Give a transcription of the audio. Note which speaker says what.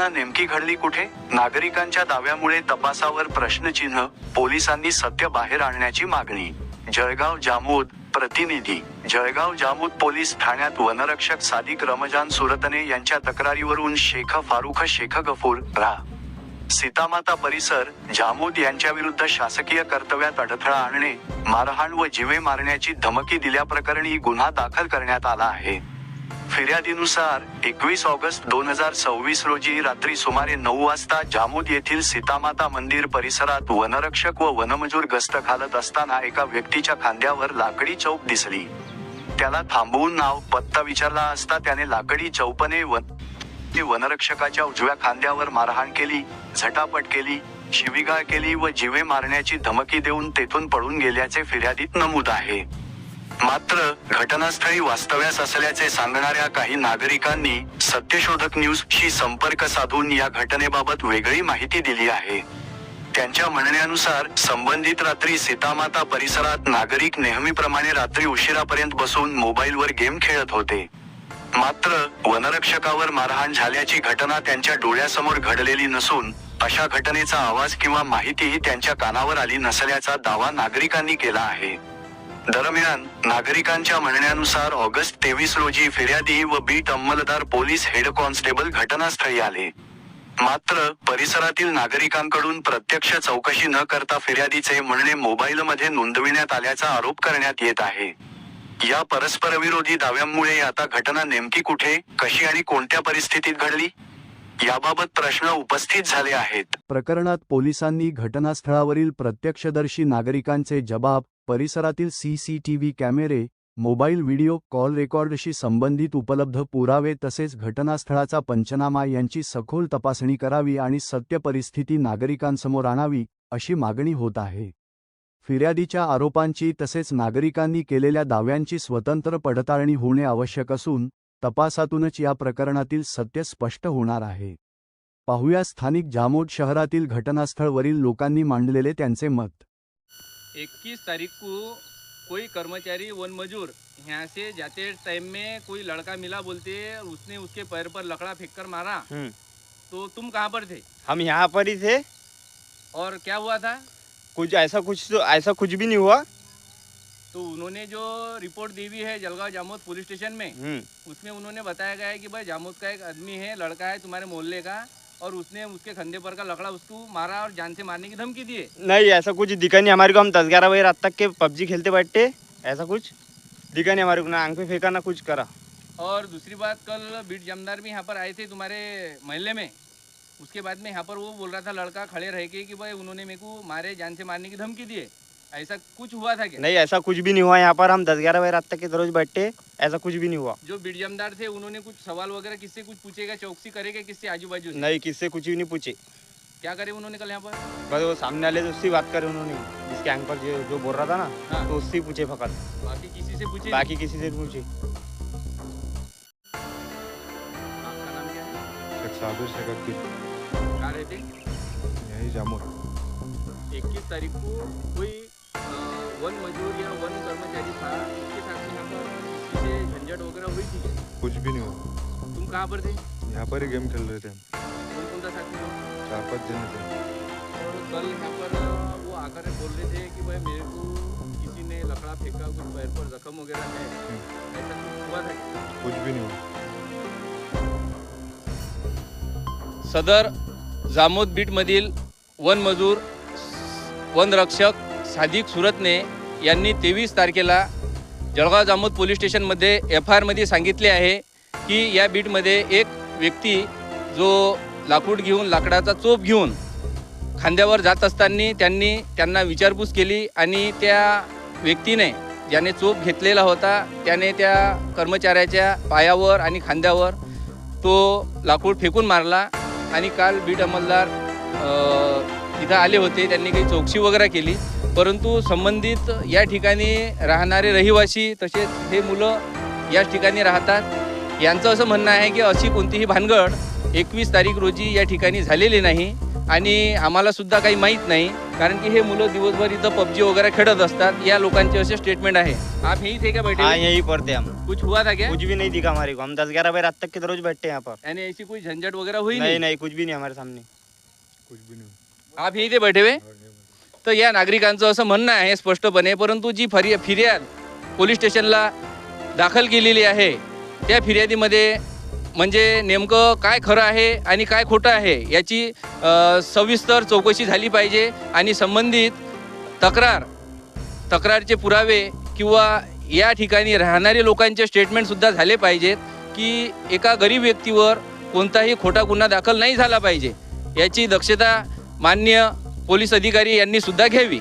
Speaker 1: नेमकी घडली कुठे? नागरिकांच्या दाव्यामुळे तपासावर प्रश्नचिन्ह, पोलिसांनी सत्य बाहेर आणण्याची मागणी. जळगाव जामोद प्रतिनिधी. जळगाव जामोद पोलीस ठाण्यात वनरक्षक सादिक रमजान सुरतने यांच्या तक्रारीवरून शेख फारुख शेख गफूर रा सीतामाता परिसर जामोद यांच्याविरुद्ध शासकीय कर्तव्यात अडथळा आणणे, मारहाण व जीवे मारण्याची धमकी दिल्याप्रकरणी गुन्हा दाखल करण्यात आला आहे. फिर्यादीनुसार 21 ऑगस्ट 2026 रोजी रात्री सुमारे 9 वाजता जामोद येथील सीतामाता मंदिर परिसरात वनरक्षक व वनमजूर गस्त घालत असताना एका व्यक्तीच्या खांद्यावर लाकडी चौप दिसली. त्याला थांबवून नाव पत्ता विचारला असता त्याने लाकडी चौपने वनरक्षकाच्या उजव्या खांद्यावर मारहाण केली, झटापट केली, शिवीगाळ केली व जीवे मारण्याची धमकी देऊन तेथून पळून गेल्याचे फिर्यादीत नमूद आहे. मात्र घटनास्थळी वास्तव्यास असल्याचे सांगणाऱ्या काही नागरिकांनी सत्यशोधक न्यूजशी संपर्क साधून या घटनेबाबत वेगळी माहिती दिली आहे. त्यांच्या म्हणण्यानुसार संबंधित रात्री सीतामाता परिसरात नागरिक नेहमीप्रमाणे रात्री उशिरापर्यंत बसून मोबाईलवर गेम खेळत होते. मात्र वनरक्षकावर मारहाण झाल्याची घटना त्यांच्या डोळ्यासमोर घडलेली नसून अशा घटनेचा आवाज किंवा माहितीही त्यांच्या कानावर आली नसल्याचा दावा नागरिकांनी केला आहे. दरम्यान नागरिकांच्या म्हणण्यानुसार ऑगस्ट 23 रोजी फिर्यादी व बीट अंमलदार पोलीस हेड कॉन्स्टेबल घटनास्थळी आले. मात्र परिसरातील नागरिकांकडून प्रत्यक्ष चौकशी न करता फिर्यादीचे म्हणणे मोबाईलमध्ये नोंदविण्यात आल्याचा आरोप करण्यात येत आहे. या परस्परविरोधी दाव्यांमुळे आता घटना नेमकी कुठे, कशी आणि कोणत्या परिस्थितीत घडली याबाबत प्रश्न उपस्थित झाले आहेत.
Speaker 2: प्रकरणात पोलिसांनी घटनास्थळावरील प्रत्यक्षदर्शी नागरिकांचे जबाब, परिसरातील सीसीटीव्ही कॅमेरे, मोबाईल व्हिडिओ कॉल रेकॉर्डशी संबंधित उपलब्ध पुरावे तसेच घटनास्थळाचा पंचनामा यांची सखोल तपासणी करावी आणि सत्य परिस्थिती नागरिकांसमोर आणावी, अशी मागणी होत आहे. फिर्यादीच्या आरोपांची तसेच नागरिकांनी केलेल्या दाव्यांची स्वतंत्र पडताळणी होणे आवश्यक असून तपासातूनच या प्रकरणातील सत्य स्पष्ट होणार आहे. पाहूया स्थानिक जामोद शहरातील घटनास्थळवरील लोकांनी मांडलेले त्यांचे मत.
Speaker 3: 21 तारीख को कोई कर्मचारी वन मजूर यहाँ से जाते टाइम में कोई लड़का मिला बोलते, उसने उसके पैर पर लकड़ा फेंक कर मारा. तो तुम कहाँ पर थे?
Speaker 4: हम यहाँ पर ही थे.
Speaker 3: और क्या हुआ था?
Speaker 4: ऐसा कुछ भी नहीं हुआ.
Speaker 3: तो उन्होंने जो रिपोर्ट दी हुई है जलगांव जामोद पुलिस स्टेशन में, उसमें उन्होंने बताया गया है कि भाई जामोद का एक आदमी है, लड़का है तुम्हारे मोहल्ले का, और उसने उसके कंधे पर का लकड़ा उसको मारा और जान से मारने की धमकी दी है.
Speaker 4: नहीं, ऐसा कुछ दिखा नहीं हमारे को. हम 10-11 बजे रात तक के पबजी खेलते बैठे, ऐसा कुछ दिखा नहीं हमारे को. ना आंख पे फेंका ना कुछ करा.
Speaker 3: और दूसरी बात, कल बीट जमदार भी यहाँ पर आए थे तुम्हारे मोहल्ले में. उसके बाद में यहाँ पर वो बोल रहा था लड़का खड़े रह के कि भाई उन्होंने मेरे को मारे, जान से मारने की धमकी दी है. ऐसा कुछ हुआ था क्या?
Speaker 4: नहीं, ऐसा कुछ भी नहीं हुआ. यहाँ पर हम 10-11 बजे रात तक के रोज बैठे, ऐसा कुछ भी नहीं हुआ.
Speaker 3: जो बीट जमदार थे उन्होंने कुछ सवाल वगैरह किससे कुछ पूछेगा, चौकसी करेगा किससे आजू बाजू से?
Speaker 4: नहीं, किससे कुछ भी नहीं पूछे.
Speaker 3: क्या करे उन्होंने कल यहाँ पर?
Speaker 4: बस वो सामने वाले से उससे बात करे उन्होंने, जिसके आंख पर जो बोल रहा था ना.
Speaker 3: हाँ.
Speaker 4: तो उससे पूछे फकत,
Speaker 3: बाकी किसी से पूछे?
Speaker 4: बाकी किसी से पूछे.
Speaker 3: आपका नाम क्या है?
Speaker 5: शेख साबिर शेख अब्दुल.
Speaker 3: कहाँ रहते?
Speaker 5: यही जामोद.
Speaker 3: 21 तारीख को कोई वन मजदूर या वन कर्मचारी था, उसके साथ में यहाँ पर किसी से झंझट वगैरह हुई थी क्या?
Speaker 5: कुछ भी नहीं हुआ.
Speaker 3: तुम कहाँ पर थे?
Speaker 5: यहाँ पर ही गेम खेल रहे थे.
Speaker 3: कौन था साथ में?
Speaker 5: 4-5 जने थे.
Speaker 3: और कल यहाँ पर वो आकर बोल रहे थे कि भाई मेरे को किसी ने लकड़ा फेंका, कुछ पैर पर जख्म वगैरह है. ऐसा कुछ हुआ था क्या?
Speaker 5: कुछ भी नहीं हुआ.
Speaker 3: सदर जामोद बीटमधील वन मजूर वनरक्षक सादिक सुरतने यांनी 23 तारखेला जळगाव जामोद पोलीस स्टेशनमध्ये FIRमध्ये सांगितले आहे की या बीटमध्ये एक व्यक्ती जो लाकूड घेऊन, लाकडाचा चोप घेऊन खांद्यावर जात असताना त्यांना विचारपूस केली आणि त्या व्यक्तीने ज्याने चोप घेतलेला होता त्याने त्या कर्मचाऱ्याच्या पायावर आणि खांद्यावर तो लाकूड फेकून मारला. आणि काल बीट अंमलदार इथं आले होते, त्यांनी काही चौकशी वगैरे केली, परंतु संबंधित या ठिकाणी राहणारे रहिवासी तसेच हे मुलं याच ठिकाणी राहतात. यांचं असं म्हणणं आहे की अशी कोणतीही भानगड 21 तारीख रोजी या ठिकाणी झालेली नाही आणि आम्हाला सुद्धा काही माहीत नाही. कारण की हे मुलं दिवसभर इथं पबजी वगैरह खेळत असतात. या लोकांचे असे स्टेटमेंट आहे. आप यही थे क्या बैठे
Speaker 4: हाँ
Speaker 3: हुए?
Speaker 4: यही पढ़ते हम.
Speaker 3: कुछ हुआ था क्या?
Speaker 4: कुछ भी नहीं दिखा हमारे को. हम 10-11 बजे रात तक के तो रोज बैठते हैं यहाँ पर.
Speaker 3: यानी ऐसी कोई झंझट वगैरह हुई
Speaker 4: नहीं नहीं कुछ भी नहीं हमारे सामने.
Speaker 5: कुछ भी नहीं हुआ.
Speaker 3: आप यही थे बैठे हुए? तर या नागरिकांचं असं म्हणणं आहे स्पष्टपणे, परंतु जी फिर्याद पोलीस स्टेशनला दाखल केलेली आहे त्या फिर्यादीमध्ये म्हणजे नेमकं काय खरं आहे आणि काय खोटं आहे याची सविस्तर चौकशी झाली पाहिजे आणि संबंधित तक्रारचे पुरावे किंवा या ठिकाणी राहणारे लोकांचे स्टेटमेंटसुद्धा झाले पाहिजेत की एका गरीब व्यक्तीवर कोणताही खोटा गुन्हा दाखल नाही झाला पाहिजे याची दक्षता माननीय पोलीस अधिकारी यांनी सुद्धा घ्यावी.